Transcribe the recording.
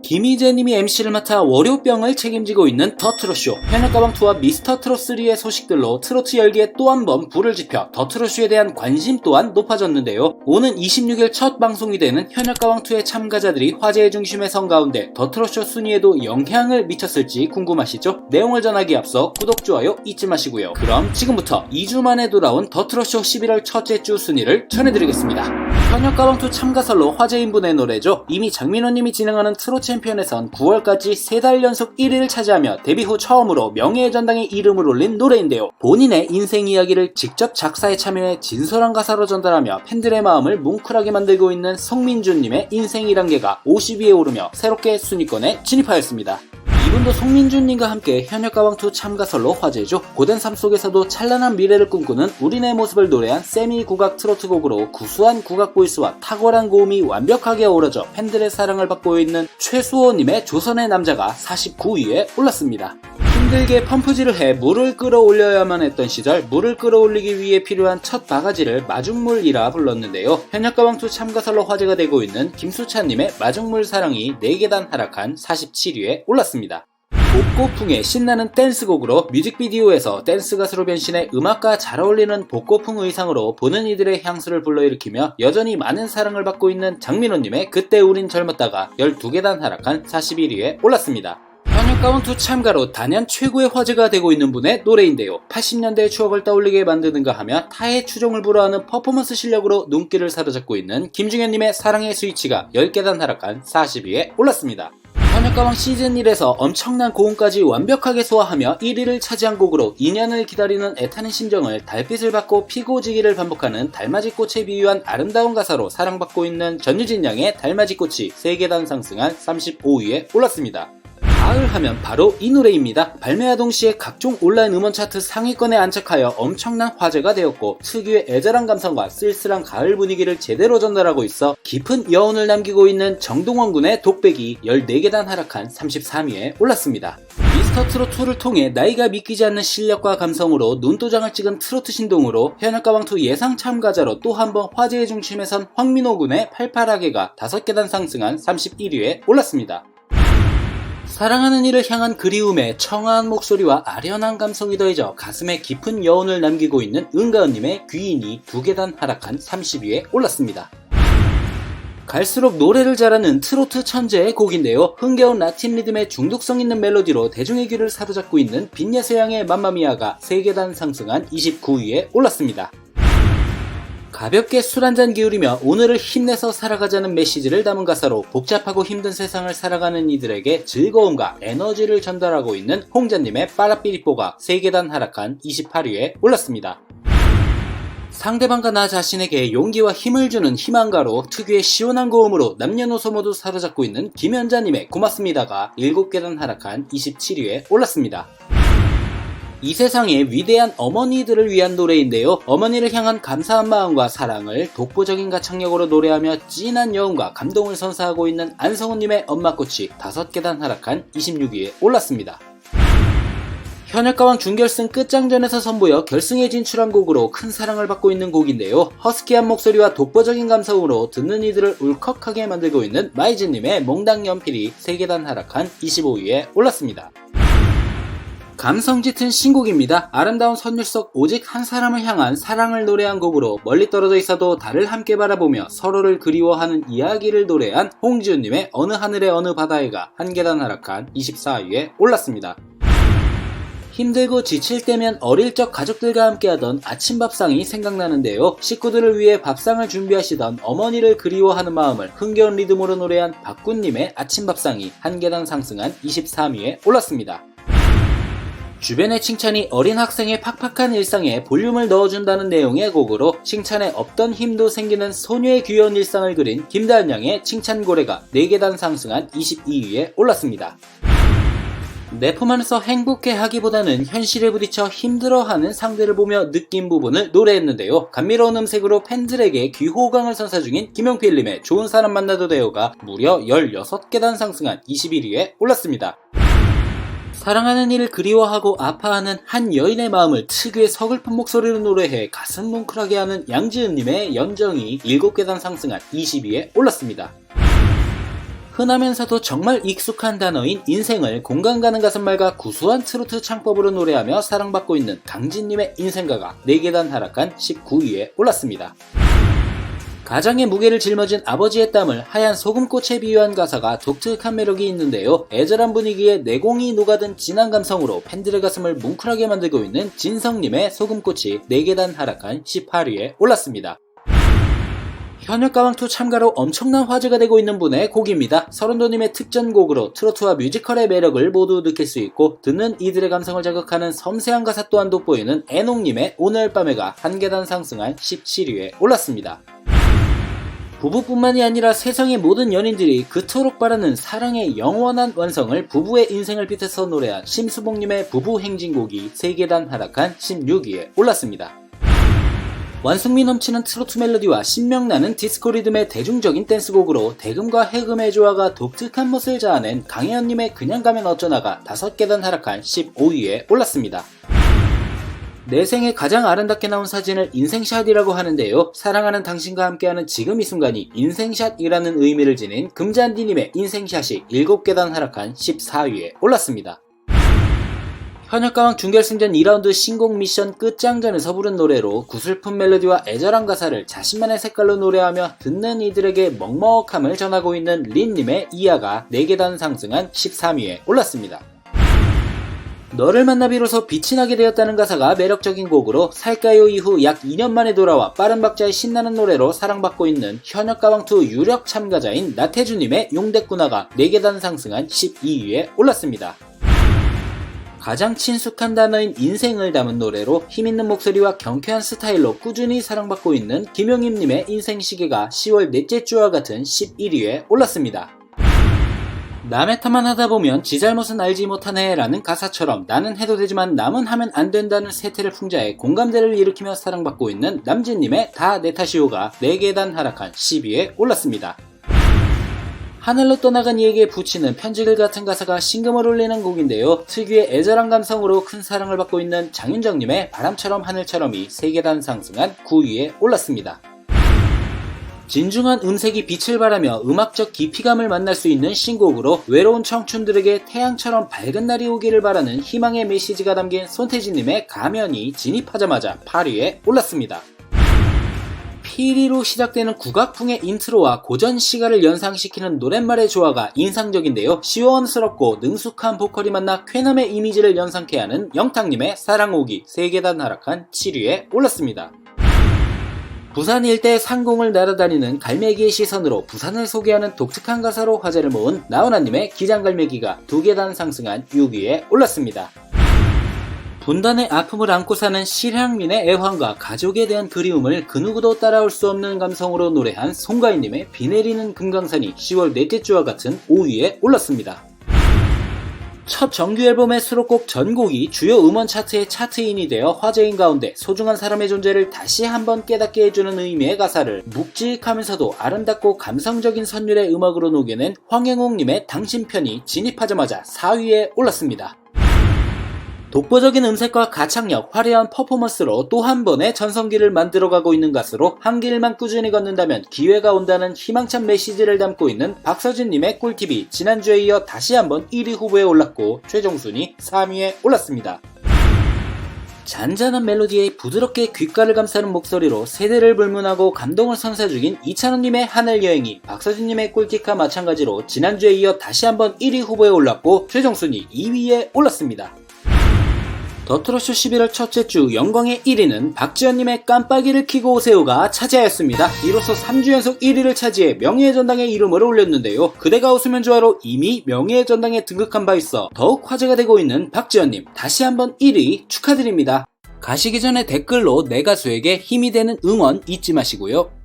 김희재님이 MC를 맡아 월요병을 책임지고 있는 더 트롯쇼, 현역가방2와 미스터 트롯3의 소식들로 트로트 열기에 또 한 번 불을 지펴 더 트롯쇼에 대한 관심 또한 높아졌는데요. 오는 26일 첫 방송이 되는 현역가방2의 참가자들이 화제의 중심에 선 가운데 더 트롯쇼 순위에도 영향을 미쳤을지 궁금하시죠? 내용을 전하기에 앞서 구독, 좋아요 잊지 마시고요. 그럼 지금부터 2주 만에 돌아온 더 트롯쇼 11월 첫째 주 순위를 전해드리겠습니다. 현역가방2 참가설로 화제인 분의 노래죠. 이미 장민호님이 진행하는 트롯 챔피언에선 9월까지 3달 연속 1위를 차지하며 데뷔 후 처음으로 명예의 전당에 이름을 올린 노래인데요. 본인의 인생 이야기를 직접 작사에 참여해 진솔한 가사로 전달하며 팬들의 마음을 뭉클하게 만들고 있는 송민준님의 인생 1단계가 50위에 오르며 새롭게 순위권에 진입하였습니다. 이분도 송민준님과 함께 현역가방2 참가설로 화제죠. 고된 삶 속에서도 찬란한 미래를 꿈꾸는 우리네 모습을 노래한 세미 국악 트로트 곡으로 구수한 국악 보이스와 탁월한 고음이 완벽하게 어우러져 팬들의 사랑을 받고 있는 최수호님의 조선의 남자가 49위에 올랐습니다. 힘들게 펌프질을 해 물을 끌어올려야만 했던 시절, 물을 끌어올리기 위해 필요한 첫 바가지를 마중물이라 불렀는데요. 현역가방2 참가설로 화제가 되고 있는 김수찬님의 마중물 사랑이 4계단 하락한 47위에 올랐습니다. 복고풍의 신나는 댄스곡으로 뮤직비디오에서 댄스 가수로 변신해 음악과 잘 어울리는 복고풍 의상으로 보는 이들의 향수를 불러일으키며 여전히 많은 사랑을 받고 있는 장민호님의 그때 우린 젊었다가 12계단 하락한 41위에 올랐습니다. 현역가방2 참가로 단연 최고의 화제가 되고 있는 분의 노래인데요. 80년대의 추억을 떠올리게 만드는가 하며 타의 추종을 불허하는 퍼포먼스 실력으로 눈길을 사로잡고 있는 김중현님의 사랑의 스위치가 10계단 하락한 40위에 올랐습니다. 현역가방 시즌 1에서 엄청난 고음까지 완벽하게 소화하며 1위를 차지한 곡으로 2년을 기다리는 애타는 심정을 달빛을 받고 피고 지기를 반복하는 달맞이 꽃에 비유한 아름다운 가사로 사랑받고 있는 전유진 양의 달맞이 꽃이 3계단 상승한 35위에 올랐습니다. 가을 하면 바로 이 노래입니다. 발매와 동시에 각종 온라인 음원 차트 상위권에 안착하여 엄청난 화제가 되었고 특유의 애절한 감성과 쓸쓸한 가을 분위기를 제대로 전달하고 있어 깊은 여운을 남기고 있는 정동원 군의 독백이 14계단 하락한 33위에 올랐습니다. 미스터 트롯2를 통해 나이가 믿기지 않는 실력과 감성으로 눈도장을 찍은 트로트 신동으로 현역가방2 예상 참가자로 또 한 번 화제의 중심에 선 황민호 군의 팔팔하게가 5계단 상승한 31위에 올랐습니다. 사랑하는 이를 향한 그리움에 청아한 목소리와 아련한 감성이 더해져 가슴에 깊은 여운을 남기고 있는 은가은님의 귀인이 2계단 하락한 30위에 올랐습니다. 갈수록 노래를 잘하는 트로트 천재의 곡인데요. 흥겨운 라틴 리듬의 중독성 있는 멜로디로 대중의 귀를 사로잡고 있는 빈예서양의 맘마미아가 3계단 상승한 29위에 올랐습니다. 가볍게 술 한잔 기울이며 오늘을 힘내서 살아가자는 메시지를 담은 가사로 복잡하고 힘든 세상을 살아가는 이들에게 즐거움과 에너지를 전달하고 있는 홍자님의 빠라삐리뽀가 3계단 하락한 28위에 올랐습니다. 상대방과 나 자신에게 용기와 힘을 주는 희망가로 특유의 시원한 고음으로 남녀노소 모두 사로잡고 있는 김연자님의 고맙습니다가 7계단 하락한 27위에 올랐습니다. 이 세상의 위대한 어머니들을 위한 노래인데요. 어머니를 향한 감사한 마음과 사랑을 독보적인 가창력으로 노래하며 진한 여운과 감동을 선사하고 있는 안성훈님의 엄마꽃이 5계단 하락한 26위에 올랐습니다. 현역가방 준결승 끝장전에서 선보여 결승에 진출한 곡으로 큰 사랑을 받고 있는 곡인데요. 허스키한 목소리와 독보적인 감성으로 듣는 이들을 울컥하게 만들고 있는 마이즈님의 몽당 연필이 3계단 하락한 25위에 올랐습니다. 감성 짙은 신곡입니다. 아름다운 선율 속 오직 한 사람을 향한 사랑을 노래한 곡으로 멀리 떨어져 있어도 달을 함께 바라보며 서로를 그리워하는 이야기를 노래한 홍지훈님의 어느 하늘의 어느 바다에가 1계단 하락한 24위에 올랐습니다. 힘들고 지칠 때면 어릴 적 가족들과 함께하던 아침밥상이 생각나는데요. 식구들을 위해 밥상을 준비하시던 어머니를 그리워하는 마음을 흥겨운 리듬으로 노래한 박군님의 아침밥상이 1계단 상승한 23위에 올랐습니다. 주변의 칭찬이 어린 학생의 팍팍한 일상에 볼륨을 넣어준다는 내용의 곡으로 칭찬에 없던 힘도 생기는 소녀의 귀여운 일상을 그린 김다은 양의 칭찬고래가 4계단 상승한 22위에 올랐습니다. 내 품 안에서 행복해 하기보다는 현실에 부딪혀 힘들어하는 상대를 보며 느낀 부분을 노래했는데요. 감미로운 음색으로 팬들에게 귀호강을 선사 중인 김용필님의 좋은 사람 만나도 돼요가 무려 16계단 상승한 21위에 올랐습니다. 사랑하는 이를 그리워하고 아파하는 한 여인의 마음을 특유의 서글픈 목소리로 노래해 가슴 뭉클하게 하는 양지은님의 연정이 7계단 상승한 20위에 올랐습니다. 흔하면서도 정말 익숙한 단어인 인생을 공감 가는 가슴말과 구수한 트로트 창법으로 노래하며 사랑받고 있는 강진님의 인생가가 4계단 하락한 19위에 올랐습니다. 가장의 무게를 짊어진 아버지의 땀을 하얀 소금꽃에 비유한 가사가 독특한 매력이 있는데요. 애절한 분위기에 내공이 녹아든 진한 감성으로 팬들의 가슴을 뭉클하게 만들고 있는 진성님의 소금꽃이 4계단 하락한 18위에 올랐습니다. 현역가왕2 참가로 엄청난 화제가 되고 있는 분의 곡입니다. 서른도님의 특전곡으로 트로트와 뮤지컬의 매력을 모두 느낄 수 있고 듣는 이들의 감성을 자극하는 섬세한 가사 또한 돋보이는 애농님의 오늘 밤에가 1계단 상승한 17위에 올랐습니다. 부부뿐만이 아니라 세상의 모든 연인들이 그토록 바라는 사랑의 영원한 완성을 부부의 인생을 빗대서 노래한 심수봉님의 부부 행진곡이 3계단 하락한 16위에 올랐습니다. 완숙미 넘치는 트로트 멜로디와 신명나는 디스코 리듬의 대중적인 댄스곡으로 대금과 해금의 조화가 독특한 멋을 자아낸 강혜연님의 그냥 가면 어쩌나가 5계단 하락한 15위에 올랐습니다. 내 생에 가장 아름답게 나온 사진을 인생샷이라고 하는데요. 사랑하는 당신과 함께하는 지금 이 순간이 인생샷이라는 의미를 지닌 금잔디님의 인생샷이 7계단 하락한 14위에 올랐습니다. 현역가왕 준결승전 2라운드 신곡 미션 끝장전에서 부른 노래로 구슬픈 멜로디와 애절한 가사를 자신만의 색깔로 노래하며 듣는 이들에게 먹먹함을 전하고 있는 린님의 이하가 4계단 상승한 13위에 올랐습니다. 너를 만나 비로소 빛이 나게 되었다는 가사가 매력적인 곡으로 살까요 이후 약 2년 만에 돌아와 빠른 박자의 신나는 노래로 사랑받고 있는 현역가왕2 유력 참가자인 나태주님의 용대꾸나가 4계단 상승한 12위에 올랐습니다. 가장 친숙한 단어인 인생을 담은 노래로 힘있는 목소리와 경쾌한 스타일로 꾸준히 사랑받고 있는 김용임님의 인생시계가 10월 넷째 주와 같은 11위에 올랐습니다. 남의 탓만 하다보면 지 잘못은 알지 못하네 라는 가사처럼 나는 해도 되지만 남은 하면 안 된다는 세태를 풍자해 공감대를 일으키며 사랑받고 있는 남진님의 다 내 탓이오가 4계단 하락한 10위에 올랐습니다. 하늘로 떠나간 이에게 붙이는 편지글 같은 가사가 심금을 울리는 곡인데요. 특유의 애절한 감성으로 큰 사랑을 받고 있는 장윤정님의 바람처럼 하늘처럼이 3계단 상승한 9위에 올랐습니다. 진중한 음색이 빛을 발하며 음악적 깊이감을 만날 수 있는 신곡으로 외로운 청춘들에게 태양처럼 밝은 날이 오기를 바라는 희망의 메시지가 담긴 손태진님의 가면이 진입하자마자 8위에 올랐습니다. 피리로 시작되는 국악풍의 인트로와 고전 시가를 연상시키는 노랫말의 조화가 인상적인데요. 시원스럽고 능숙한 보컬이 만나 쾌남의 이미지를 연상케 하는 영탁님의 사랑오기 3계단 하락한 7위에 올랐습니다. 부산 일대 상공을 날아다니는 갈매기의 시선으로 부산을 소개하는 독특한 가사로 화제를 모은 나훈아님의 기장갈매기가 2계단 상승한 6위에 올랐습니다. 분단의 아픔을 안고 사는 실향민의 애환과 가족에 대한 그리움을 그 누구도 따라올 수 없는 감성으로 노래한 송가인님의 비 내리는 금강산이 10월 넷째 주와 같은 5위에 올랐습니다. 첫 정규 앨범의 수록곡 전곡이 주요 음원 차트의 차트인이 되어 화제인 가운데 소중한 사람의 존재를 다시 한번 깨닫게 해주는 의미의 가사를 묵직하면서도 아름답고 감성적인 선율의 음악으로 녹여낸 황행옥님의 당신 편이 진입하자마자 4위에 올랐습니다. 독보적인 음색과 가창력, 화려한 퍼포먼스로 또 한 번의 전성기를 만들어가고 있는 가수로 한 길만 꾸준히 걷는다면 기회가 온다는 희망찬 메시지를 담고 있는 박서진님의 꿀팁이 지난주에 이어 다시 한번 1위 후보에 올랐고 최종 순위 3위에 올랐습니다. 잔잔한 멜로디에 부드럽게 귓가를 감싸는 목소리로 세대를 불문하고 감동을 선사중인 이찬원님의 하늘여행이 박서진님의 꿀팁과 마찬가지로 지난주에 이어 다시 한번 1위 후보에 올랐고 최종 순위 2위에 올랐습니다. 더트로쇼 11월 첫째 주 영광의 1위는 박지현님의 깜빡이를 켜고 오세요가 차지하였습니다. 이로써 3주 연속 1위를 차지해 명예의 전당에 이름을 올렸는데요. 그대가 웃으면 좋아로 이미 명예의 전당에 등극한 바 있어 더욱 화제가 되고 있는 박지현님 다시 한번 1위 축하드립니다. 가시기 전에 댓글로 내 가수에게 힘이 되는 응원 잊지 마시고요.